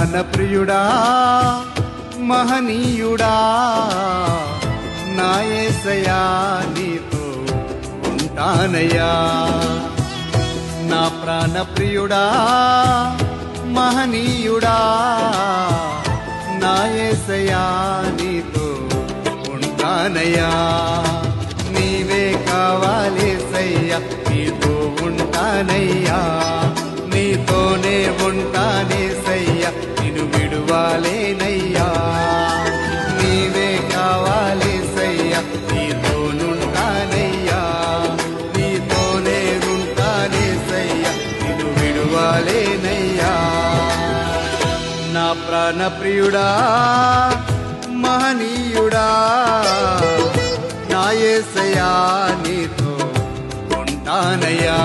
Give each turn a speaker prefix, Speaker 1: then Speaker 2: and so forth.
Speaker 1: ప్రాణప్రియుడా మహనీయుడా నా యేసయ్యా నీతో ఉంటానయ్యా నా ప్రాణప్రియుడా మహనీయుడా నా యేసయ్యా నీతో ఉంటానయ్యా నీవే కావాలేసయ్యా నీతో ఉంటానయ్యా నీతోనే ఉంటానేసయ్యా నిన్ను విడువాలేనయ్యా నీవే కావాలేసయ్యా నీతోనుంటానయ్యా నీతోనే ఉంటానేసయ్యా నిన్ను విడువాలేనయ్యా నా ప్రాణప్రియుడా మహనీయుడా నా యేసయ్యా నీతో ఉంటానయ్యా